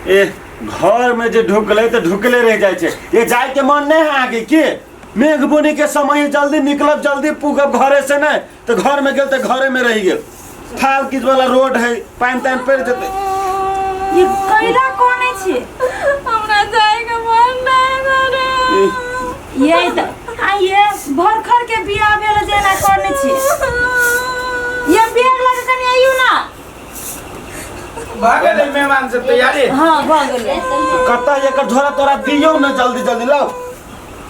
ए घर में जो ढुकले तो ढुकले रह जाए छे। ये जाए के मन नहीं है आगे के मेघ बुनी के समय जल्दी निकलब जल्दी पुगब घरे से नहीं तो घर में गेल तो घरे में रह गेल। थाल किस वाला रोड है पानी तान पड़ जते। ये कैला कौन है छे? हमरा जाए के मन नहीं करे। ये तो आइए भर खर के बियाह भेल जेना करने छे। ये बेग लग कनी आइयो ना। भागले मेहमान से तैयारी। हां भागले। कत्ता एकर झोरा तोरा दियो ना जल्दी जल्दी लाओ।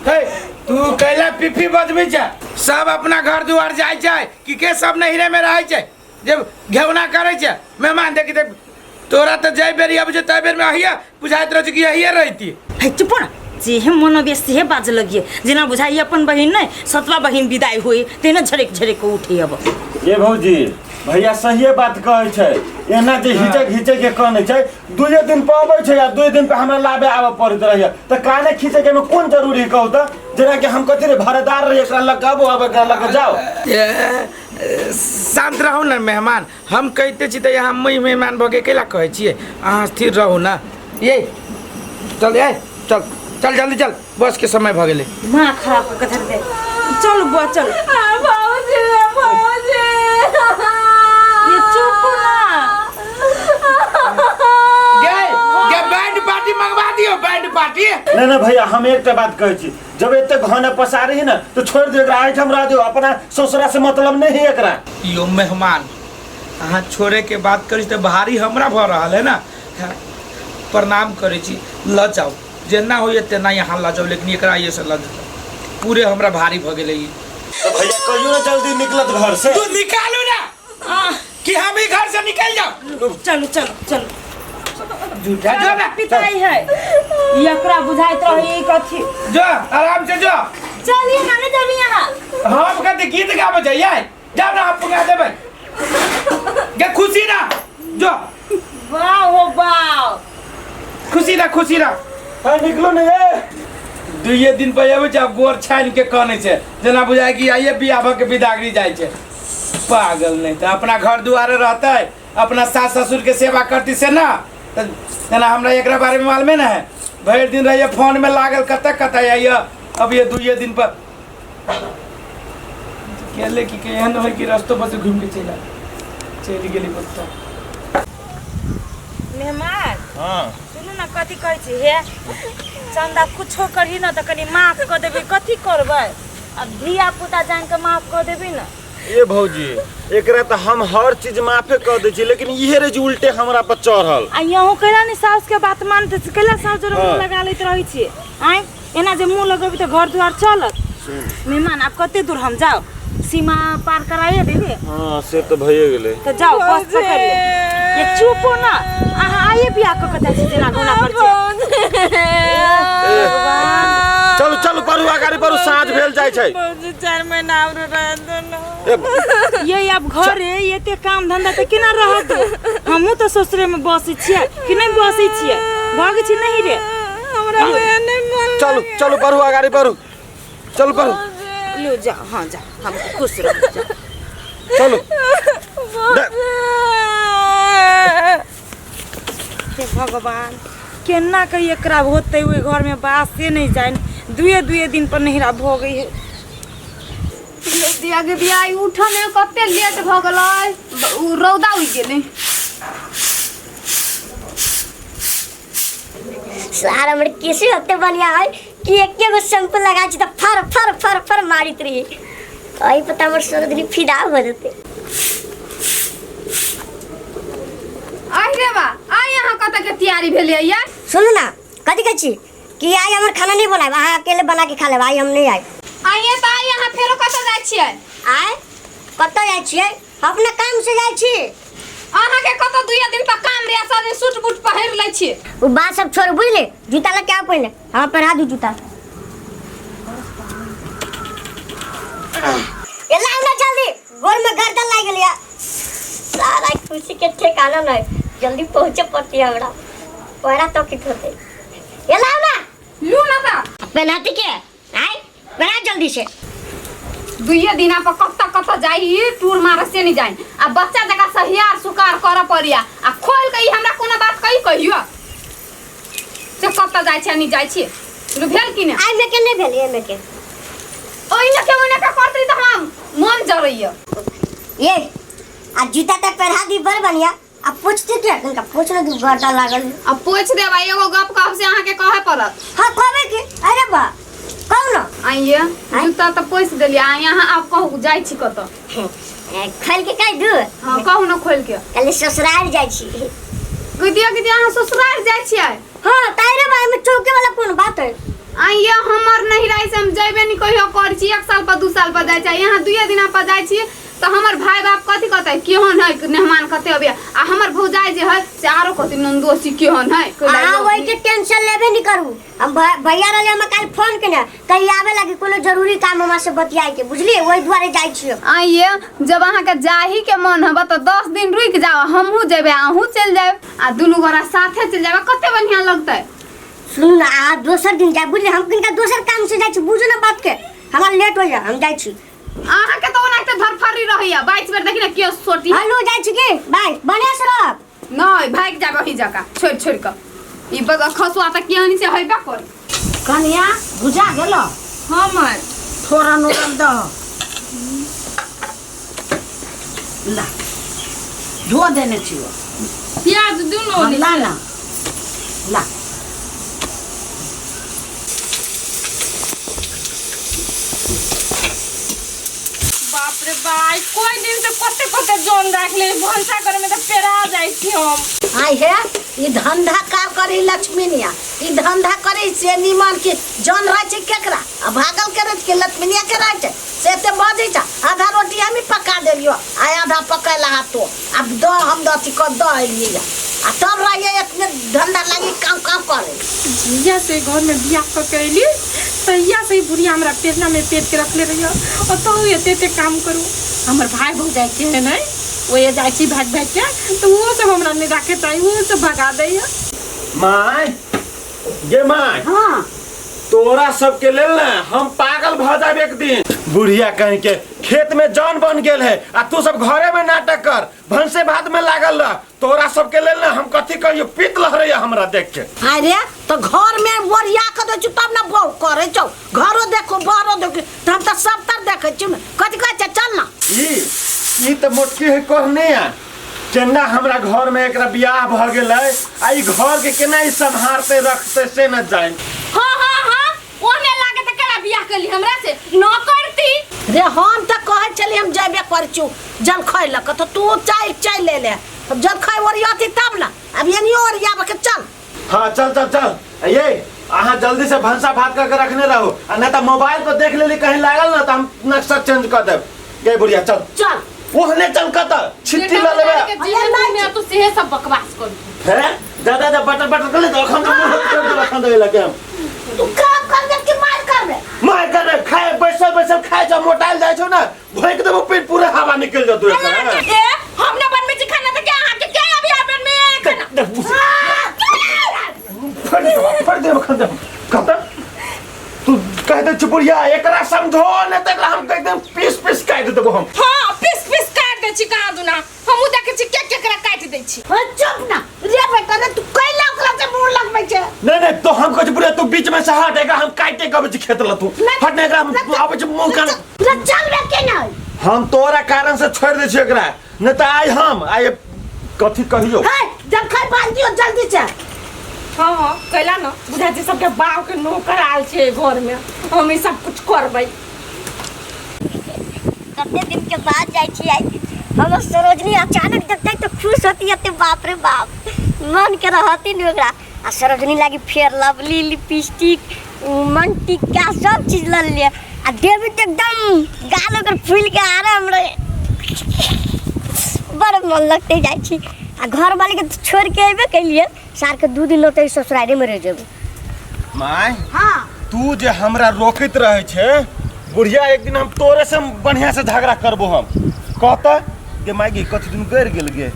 हे तू कैला पिफी बजबी छ सब अपना घर दुआर जाय छै कि के सब नहिरे में रहै छै जब घेवना करे छै मेहमान देखि देख तोरा तो जय बेरी अब जे तय बेर में आहिया बुझाइत रह कि आहिया रहती। हे चुप ना जे हम मन बेसी है बाज लगिए जेना बुझाई अपन बहिन नहीं सतवा बहिन विदाई हुई तेना झड़क झड़क उठे अब। ये भौजी भैया सही बात कहे छै एना जे हिचे के कहने छै 2 दिन पे आबै छै या 2 दिन पे हमरा लाबे आबे पड़त रहय त काने खींचे के में कोन जरूरी कहू त जेना कि हम कथि रे भरदार रहे एकरा लगाबो अब एकरा लग जाओ। शांत रहो ना मेहमान हम कहते छी त यहाँ मेहमान भगे केला कहे छिए अहाँ स्थिर रहो ना। ये चल ये चल चल जल्दी चल बस के समय भ गेले। मां खराब कथर दे चल बुआ चल। बाबूजी बाबूजी ये चुप ना। गे बैंड पार्टी मंगवा दियो बैंड पार्टी। नहीं भैया हम एक बात कहे छी जब एते घने पसारी है ना तो छोड़ दे एकरा आइटम रह दियो अपना ससुरा से मतलब नहीं है एकरा। यो मेहमान अहाँ छोड़े के बात करी त भारी हमरा भ रहल है ना प्रणाम करे छी ल जाओ जेना होय तेना यहाँ ला जाओ लेकिन एकरा ये से ल पूरे हमरा भारी भ गेले। तो भैया कहियो ना जल्दी निकलत घर से। तू निकालू ना कि हम ही घर से निकल जाओ। चलो चलो चलो झूठा जो ना पिताई है एकरा बुझाइत रही कथि जो आराम से जो चलिए ना ने जब यहाँ हम कहते गीत गावे जाइए जाओ ना आप पुगा देबे गे खुशी ना जो वाह हो वाह खुशी ना हां निकलो ने ये 2 दिन पे आबे छै गोर छान के कहने छै जेना बुझाय कि आइए बियाह के विदागरी जाय छै पागल नहीं तो अपना घर दुआरे रहता है अपना सास ससुर के सेवा करती से ना जना हमरा एकरा बारे में मालूम ना है भर दिन रहिए फोन में लागल कत आइए अब ये 2 दिन पर केले की केहन हो कि रास्तों पर से घूम के चली गेली पत्ता। मेहमान हां सुनु ना कथि कहै छी हे चंदा कुछो करही ना त कनी माफ क देबे कथि करबै अब धिया पुता जान के माफ क देबे ना। ए भौजी एकरा त हम हर चीज माफे कर दे छी लेकिन इहे रे जे उल्टे हमरा पर चढ़ल आ यहू कैला ने सास के बात मानते कैला सास जोर मुंह लगा लेत रही छी आइ एना जे मुंह लगबी त घर द्वार चलत। मेहमान आप कते दूर हम जाओ सीमा पार कराइए दीदी। हां से तो भइए गेले तो जाओ बस पकड़ ले ये चुप हो ना आहा आइए बियाह क कता छी जेना गोना कर छी। चलो चलो परू आगारी परू साँझ भेल जाय छै 4 महीना और रह दो ना ये अब घर है ये ते काम धंधा त केना रहत हमहु तो ससुरे में बसी छियै कि नहीं बसी छियै भाग छी नहीं रे हमरा नहीं मन। चलो चलो परू आगारी परू चल परू लो जा हां जा हम खुश रहो जा चलो हे भगवान केना के एकरा होते हुए घर में बास से नहीं जाए 2 दिन पर नहिरा भ गई है। दिया के बियाह उठा में कते लेट भ गेलै रौदा उइ गेलै सारा हमर कैसे हते बढ़िया है कि एके गो शैम्पू लगा छी त फर मारित रही आई पता हमर सगदरी फिदा हो जते। आई रे बा आई यहाँ कत के तैयारी भेलै या सुनु ना कथि कहै छी कि आई हमर खाना नहीं बनाए अहाँ अकेले बना के खा ले भाई हम नहीं आए आइए त आई यहाँ फेरो कत जाय छियै आए कत जाय छियै अपना काम से जाय छी अहाँ के कत 2 दिन पर काम रे सब सूट बूट पहिर लै छी वो बात सब छोड़ बुझले जूता लग क्या पहले हां पहना दू जूता ये लाओ ना जल्दी गोल में गर्दन लाग गेलिया सारा खुशी के ठिकाना नहीं जल्दी पहुंचे पड़ती है हमरा पहरा तो की होते ये लाओ ना लू ना ता पहनाती के आए पहना जल्दी से 2 दिन पर कत जाई टूर मार से नहीं जाई आ बच्चा जका सहियार सुकार कर परिया आ खोल के हमरा कोनो बात कही कहियो कत जाइ छी नहीं जाइ छी भेल कि नहीं आई में के नहीं भेल ए में के ओइने के करतै त हम मन जरैया ये आ जूता त पहरा दी बर बढ़िया अब पूछते क्या इनका पूछने की गर्दा लागल अब पूछ दे भाई एगो गप कब से अहाँ के कहे पड़त हां कहबे की अरे बा कहू ना आइए जूता त पूछ देलिए आ यहाँ आप कहू जाइ छी कत खोल के कह दू हां कहू ना खोल के कल ससुराल जाइ छी कदिया अहाँ ससुराल जाइ छियै हां तारे भाई में चौके वाला कोन बात है आइए हमर नहीं रही से हम जइबे नहीं कहियो कर छी 1 साल पर 2 साल पर जाइ छी यहाँ 2 दिन पर जाइ छी तो हमर भाई बाप कथि कहते केहन है मेहमान कते अबे आ हमर भौजाई जे है से आरो कथि नंदोसी केहन है हां वही के टेंशन लेबे नहीं करू हम भैया रहले हम कल फोन केने कहीं आवे लागी कोनो जरूरी काम हमरा से बतियाई के बुझलिए ओई द्वारे जाइ छी आइए जब अहाँ के जाही के मन हबा तो 10 दिन रुक जाओ हमहू जेबे आहू चल जाए आ दुनु गोरा साथे चल जाबे कते बढ़िया लगतै सुन ना आ दोसर दिन जाए बुझले हम किनका दोसर काम से जाइ छी बुझू ना बात के हमरा लेट हो जा हम जाइ छी अहाँ के तो ओनाते धरफरी रहैया 22 बेर देखि ना के सोटी हेलो जाइ छी के बाय बने सरब नहीं भाग जाबे ही जका छोड़ के ई बगा खसुआ त केहनी से होइबा कर कनिया बुझा गेलो हमर थोड़ा नोरम द ला धो देने छियो प्याज दुनो ला ला ला बाप रे भाई कोई दिन से कते जोन राख ले भंसा करे में त पेरा जाई छी हम आई है ई धंधा का करी लक्ष्मीनिया ई धंधा करी से निमन के जन रह छै केकरा आ भागल करत के लक्ष्मीनिया के रह छै से ते बजे छ आधा रोटी हम ही पका देलियो आ आधा पकाला तो अब द हम दती क द लिया आ तब रहिए इतने धंधा लागी काम करे जिया से घर में बियाह क कैली तहिया से बुढ़िया हमरा पेटना में पेट के रखले रहियो और तो एते काम करू हमर भाई भौजाई के है नहीं वो ये जाई छी भाग के तो वो सब हमरा नहीं रखे ताई वो सब भगा दैया माय गे माय हां तोरा सबके लेल ना हम पागल भ जाब एक दिन बुढ़िया कहीं के खेत में जान बन गेल है आ तू सब घरे में नाटक कर भंसे भात में लागल रह तोरा सबके लेल ना हम कथी कहियो पीत लहरे हमरा देख के अरे तो घर में बोरिया क दे छु तब ना बहु करे छौ घरो देखो बाहरो देखो त हम त सब तर देखे छु कथी कहै छ चल ना ई त मोटकी है कहने आ केना हमरा घर में एकरा बियाह भ गेल है आ ई घर के केना ई संभारते रखते से न जान हां ओने लागे त केला बियाह कली हमरा से न करती रे हम त कहै छली हम जेबे कर छु जल खैलक त तू चाय ले ले अब जल खाय ओरियाती तब ना अब ये नहीं ओरियाब के चल हाँ चल ये अहाँ जल्दी से भंसा भात करके रखने रहो आ नहीं तो मोबाइल पर देख लेली कहीं लागल ना तो हम नक्शा चेंज कर देब गई बुढ़िया चल चल ओहने चल कत छिट्टी ला लेबे मैं तो से सब बकवास कर है दादा बटर कर ले तो अखन दे लगे हम तू काम कर दे कि मार कर दे खाए बैसल खाए जा मोटाइल जाय छौ ना भोंक देबो पेट पूरा हवा निकल जतो एकर ए हमने बन में खाना त क्या आके क्या अभी आपन में फड़ दे खन कत तू कह दे चुपुरिया एकरा समझो न त हम कह दे पीस काट देबो हम हां पीस काट दे छी का दुना हम देखे छी केकरा काट दे छी हो चुप ना रे बेटा रे तू कैला ओकरा से मुंह लगबै छे नहीं तो हम कुछ बुरे तू बीच में से हटेगा हम काटे कब खेत ल तू हटने का हम आबे छ मुंह कर चल रे के नहीं हम तोरा कारण से छोड़ दे छी एकरा न त आइ कथी कहियो है जल खाय बांध दियो जल्दी से हां कैला ना बुझा जे सबके बाव के नौकर आल छे घर में हम ई सब कुछ करबै कते दिन के बाद जाइ छी आई हम सरोजनी अचानक देखते तो खुश होती है बाप रे बाप मन के रहती नहीं ओकरा आ सरोजनी लागी फेर लवली लिपस्टिक मन टिक्का सब चीज ल लिए आ देवी एकदम गाल ओकर फूल के आ रहा हमरे बड़ मन लगते जाइ छी आ घर वाले के छोड़ के आइबे के लिए सार के 2 दिन होते ससुरारी में रह जेबे माय हां तू जे हमरा रोकत रहे छे बुढ़िया एक दिन हम तोरे से बढ़िया से झगड़ा करबो हम कहता के मागी कथी दिन कर गेल गे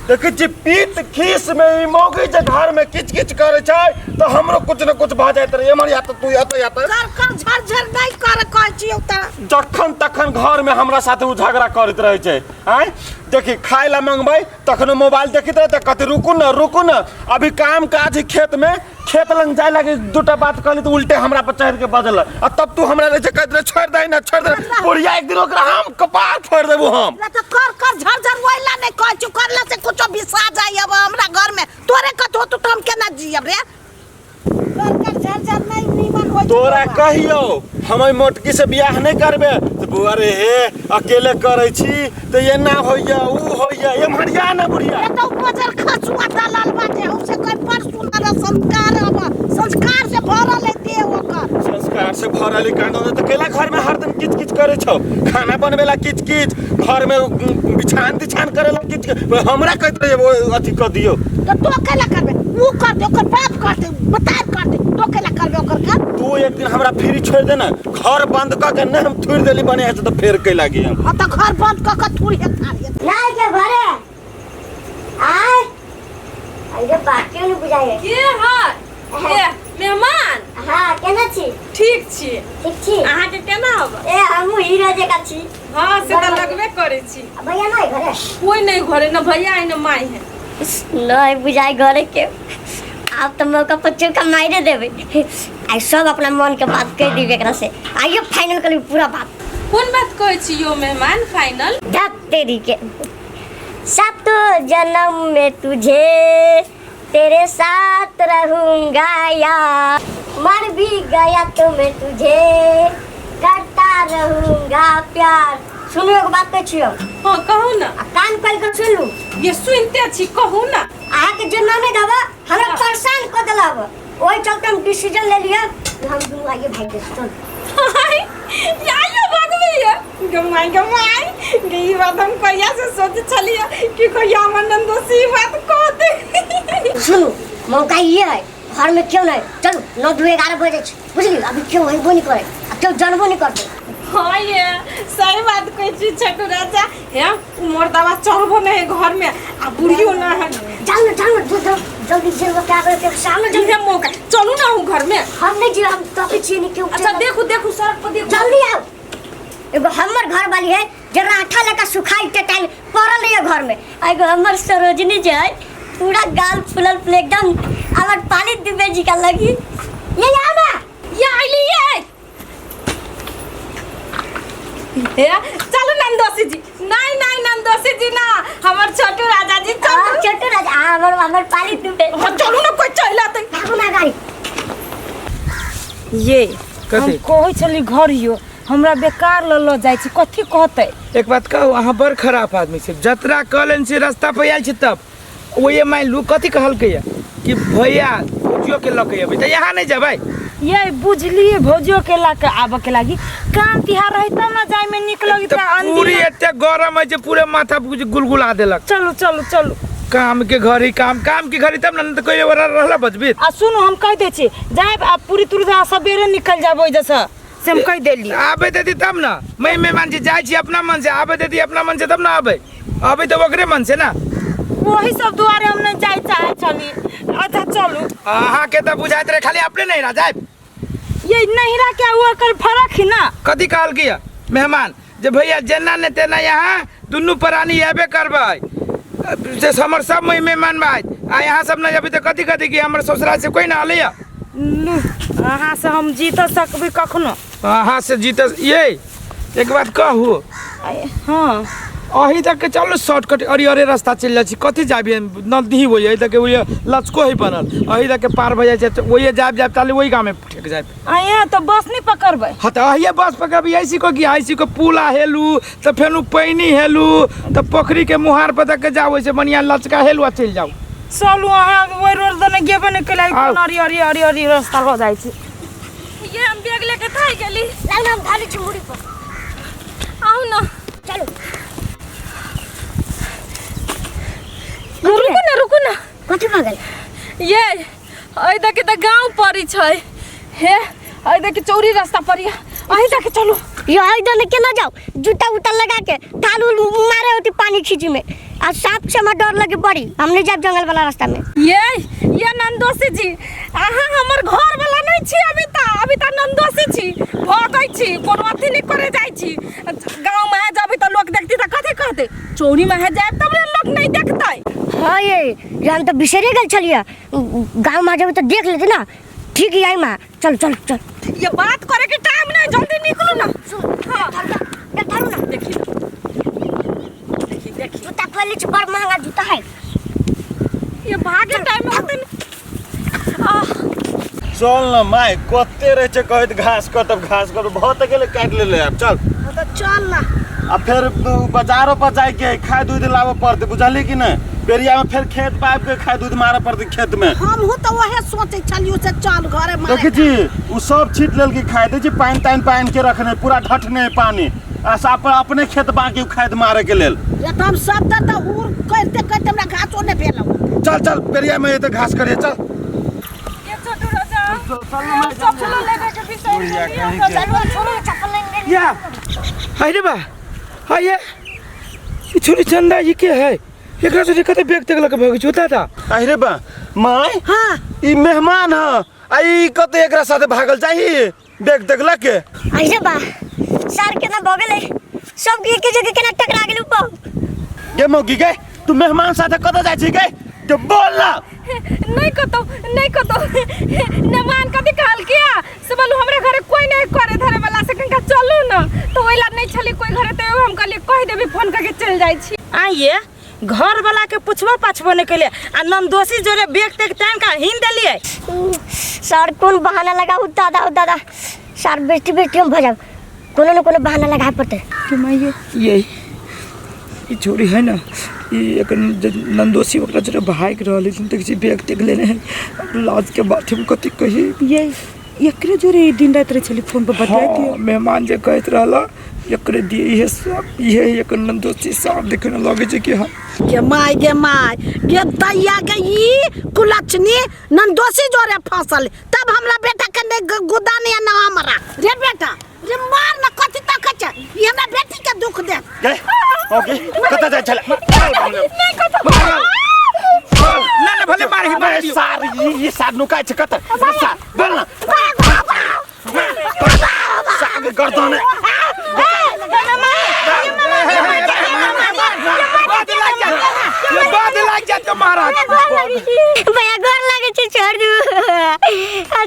देखे छी पीत खीस में ई मौगी जे घर में किच करे छै तो हमरो कुछ न कुछ भ जाइत रहे हमर या तो तू या तो कर झर नहीं कर कहै छी उता जखन तखन घर में हमरा साथे उ झगड़ा करत रहे छै आय देखी खाए ला मंगबै तखन मोबाइल देखित रहे त कते रुकू न अभी काम काज खेत में खेत लंग जाए लगे दूटा बात कहली तो उल्टे हमरा पर चढ़ के बजल आ तब तू हमरा ले कहत रहे छोड़ दे ना छोड़ दे बुढ़िया एक दिन ओकरा हम कपार फोड़ देबो हम तो कर झरझर वइला नहीं कह चु करला से कुछो बिसा जाई अब हमरा घर में तोरे कतो तू हम केना जियब रे कर झरझर नहीं नीमन होई तोरा कहियो हम मोटकी से बियाह नहीं करबे तो बुआ रे हे अकेले करे छी तो ये ना होइया ऊ होइया ये मरिया ना बुढ़िया ये तो बजर खसुआ डालल बाटे उसे कोई पर सुंदर संस्कार अब संस्कार से भरल दे ओकर संस्कार से भरल कांडो तो केला घर में हरदम किच किच करे छौ खाना बनवेला किच किच घर में बिछान तिछान करेला किच हमरा कहत रहे वो अथी क दियो तो केला करबे वो कर दे ओकर बाप कर दे बता कर दे तो केला करबे ओकर का तू एक दिन हमरा फ्री छोड़ देना घर बंद क के न हम थोड़ देली बने है तो फेर के लागी हम हां तो घर बंद क के थोड़ी है नहीं के घरे आय आइए बात क्यों नहीं बुझाए के है ए मेहमान हां केना छी ठीक छी ठीक छी अहाँ के केना होब ए हमहु हीरो जका छी हां से त लगबे करे छी भैया नहीं घरे कोई नहीं घरे न भैया है न माई है नहीं बुझाए घरे के आप तो मौका पर चुका मारे देबे आई सब अपना मन के बात कह दीबे एकरा से आइए फाइनल कर पूरा बात कौन बात कहै छी यो मेहमान फाइनल धक तेरी के सातों जन्म में तुझे तेरे साथ रहूंगा यार मर भी गया तो मैं तुझे करता रहूंगा प्यार सुनो एक बात कह छियो हां कहू ना कान खोल कर सुन लू ये सुनते छी कहू ना आहा के जन्म में दबा हमरा परेशान कर देलब ओई चलते हम डिसीजन ले लिया हम दोनों आइए भाई के चल यायो भगवे ये गमाई गई बात हम कहिया से सोच छलिया कि कहिया हमर नंदोसी बात कह दे सुनो मौका ये है घर में क्यों नहीं चलो 9-11 बजे बुझली अभी क्यों है वो नहीं करे अब क्यों जानबो नहीं करते हां ये सही बात कहै छी छोटू राजा है उमर दवा चढ़बो नहीं घर में आ बुढ़ियो ना है चल जल्दी से वो क्या करे सामने जल्दी हम मौका चलू ना हूं घर में हम नहीं जी हम तो पीछे नहीं क्यों अच्छा देखो सड़क पर देखो जल्दी आओ एगो हमर घर वाली है जरा आठा लगा सुखाई के टाइम पड़ल है घर में एगो हमर सरोजनी जे है पूरा गाल फुलल एकदम हमर पानी दिबे जी का लगी ये आओ ना ये आइली ये चलो नंदोसी जी नहीं नंदोसी जी ना हमर छोटू राजा जी चलो छोटू राजा हमर पानी दिबे चलो ना कोई चला त भागो ना गाड़ी ये कथी? हम कहै छली घर हियो हमरा बेकार ल जाय छी कथी कहतै एक बात कहू अहाँ बड़ खराब आदमी छी जतरा कहलन से रास्ता पे आयल छी तब वो ये मान लू कथी कहलकै कि भैया भौजियो के लके अबै त यहाँ नहीं जेबै ये बुझलिए भौजियो के ला के आबे के लागी काम तिहार रही तब ना जाय में निक लगी त पूरी एते गरम है जे पूरे माथा गुलगुला देलक चलो काम के घरी काम के घरी तब न त कोई रहला बचबित आ सुनो हम कह दे छी जाय आप पूरी तुरजा सबेरे निकल जाबो जैसा से हम कह देली आबे देती तब ना मैं मेहमान जी जाय छी अपना मन से आबे देती अपना मन से तब ना आबे तो ओकरे मन से ना वही सब दुआरे हम नहीं जाय चाहे छली अच्छा चलो अहाँ के त बुझाइत रहे खाली अपने नहीं रह जाए ये नहिरा क्या हुआ कर फरक ही ना कथी कहल किया मेहमान जे भैया जेना ने तेना यहाँ दुनू प्राणी एबे करबै से हमर सब मेहमान बात आ यहाँ सब नहीं अभी तो कथी कि हमर ससुराल से कोई ना आलैया अहाँ से हम जीत सकबै कखनो अहाँ से जीत ये एक बात कहू हाँ अही तक के चलो शॉर्टकट अरे रास्ता चल जाइ छी कथी जाबी नदी हो जाए तक वो लचको ही बनल अही तक के पार भ जाइ छै वही जाब ताले वही गाँव में ठेक जाए यहाँ तो बस नहीं पकड़बै हाँ तो अहिए बस पकड़बी ऐसी को कि ऐसी को पुला हेलू तो फेनु पैनी हेलू तो पोखरी के मुहार पर तक जाओ से बढ़िया लचका हेलू आ चल जाओ चलू अहाँ वही रोड दने गेबे नहीं केलै अरी रास्ता हो जाइ छै ये हम बैग लेके थाई गेली लाइन हम धाली छी मुड़ी पर आउ ना चलो रुकू ना कथी भगल ये अइ देखे त गांव परी छै हे अइ देखे चौरी रास्ता परी अहि देखे चलो ये इधर के ना जाओ जूता उता लगा के थालू मारे होती पानी खींची में आ सांप से मैं डर लगे बड़ी हमने जब जंगल वाला रास्ता में ये नंदोसी जी अहाँ हमर घर वाला नहीं छी अभी त नंदोसी छी भगै छी कोनो अथी नहीं करे जाइ छी गांव में जब त लोग देखती त कथि कहते चौरी में जाए तब लोग नहीं देखतै हाँ ये हम तो बिसरे गल चलिए गाँव में जब तो देख लेते ना ठीक है आई माँ चल चल चल ये बात करे के टाइम नहीं जल्दी निकलो ना धरू ना देखिए जूता खोले बड़ महंगा जूता है ये भागे टाइम में चल ना माय कते रहे छे कहत घास कटब बहुत अकेले काट ले अब चल तो चल ना अब फिर बाजारों पर जाए के खाद दूध लावे पड़ते बुझली कि नहीं बेरिया में फिर खेत पाइप के खाद दूध मारे पड़ते खेत में हम हो तो वहे सोचे चलियो से चल घरे मारे देखी जी वो सब छीट लेल की खाए दे जी पानी के रखने पूरा ढटने पानी आ अपने खेत बाकी खाद मारे के लेल ये तो हम सब तो उर करते हमरा घासो ने भेलो चल बेरिया में ये तो घास करिए चल ये छोटू राजा चप्पल लेके के पीछे या हाय रे बा हाय ये छोरी चंदा ये क्या है एकरा से कते बैग तक लगे भाग जोता था अरे बा माय हां ई मेहमान ह आई कते एकरा साथे भागल चाहिए बैग तक लगे ऐसे बा सर के ना भगले सब के जगह के ना टकरा गेल ऊपर गे मौगी गए तू मेहमान साथे कत जाय छी गए तो बोल ना नहीं कतो नमान कथी कहल किया से बोलू हमरे घरे कोई नहीं करे धरे वाला से कनका चलू ना तो ओइला नहीं छली कोई घरे तो हम कहली कह देबी फोन करके चल जाई छी आइए घर वाला के पूछबो पाछबो नहीं के लिए आ नंदोसी जोरे बैग तक टाइम का हिन देलिए सर कौन बहाना लगा दादा सर बेटी हम भजाब कोनो न कोनो बहाना लगा पड़ते कि मैं ये छोरी है ना ये एक नंदोसी वकरा जरा भाग रहल लेकिन तो किसी बैग तक लेने हैं लाज के बात हम कथी कही ये एकरे जोरे दिन रात रे छली फोन पर बताई दियो मेहमान जे कहत रहला एकरे दिए ये सब ये एक नंदोसी साहब देखने लगे जे कि हां गे माय गे दैया गे ई कुलचनी नंदोसी जोरे फसल तब हमरा बेटा के ने गुदाने ना हमरा रे बेटा रे मार ना कथि तक छ ये हमरा बेटी के दुख दे गए ओके कत जाय छला ना भले मार ही सार ये सार नुकाय छ कत सार बोल ना सार गर्दन महाराज भैया घर लागे छे छोड़ दू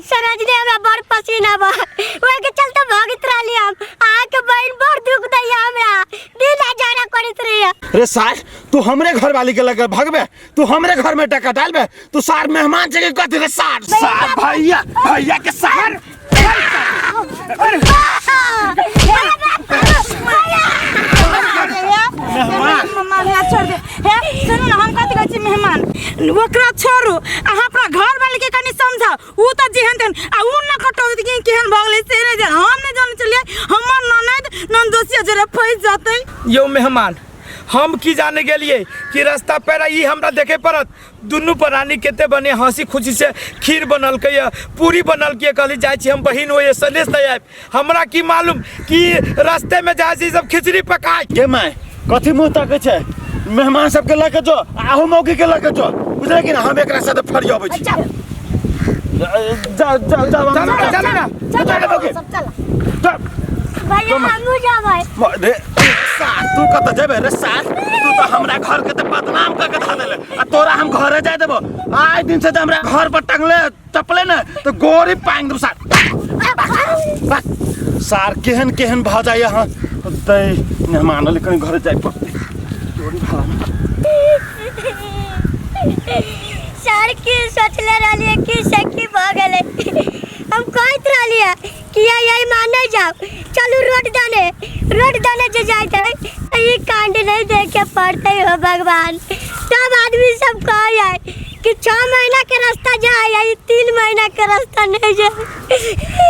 सरज ने हमरा बड़ पसीना बा ओए के चलते भागित रहली हम आ के बहन बड़ दुख दैया हमरा दिल जाना करत रहिया रे सार तू हमरे घर वाली के लगे भगबे तू हमरे घर में टका डालबे तू सार मेहमान जगह कथि रे सार भैया के सार मेहमान यहाँ छोड़ दे हे सुनो ना हम कथी कहै छी मेहमान ओकरा छोड़ू अहाँ अपना घर वाले के कनी समझा ऊ त जेहन तेहन आ ऊ न कटौ कि केहन भगले से ने जान हम ने जान चलिए हमर ननद नंदोसिया जरे फैस जाते यो मेहमान हम की जाने गेलिए कि रास्ता पर ई हमरा देखे पड़त दुनू प्राणी केते बने हंसी खुशी से खीर बनल के पूरी बनल के कहली जाय छी हम बहिन होए सलेस दे आब हमरा की मालूम कि रास्ते में जाय छी सब खिचड़ी पकाय के माय कथि मुंह ताकै छै मेहमान सब के लेके जो आहू मौगी के लेके जो बुझले कि ना हम एकरा साथे फरियाबै छी जा भैया हमू जाबै रे सार तू कत जेबे रे सार तू तो हमरा घर के त बदनाम क के धा देले आ तोरा हम घरे जाय देबो आइ दिन से हमरा घर पर टंगले चपले न तो गोरी पांग दू सार सार केहन भ जाय यहां तै मेहमान लेकिन घरे जाय पड़ते गोरी भाला सर की सोचले रहलिए कि सखी भ गेले हम कहत रहलिए कि यही माने जाओ चलो रोड दाने जे जाए थे ये कांड नहीं देखे पड़ते हो भगवान तब आदमी सब कह जाए कि 6 महीना के रास्ता जाए 3 महीना के रास्ता नहीं जाए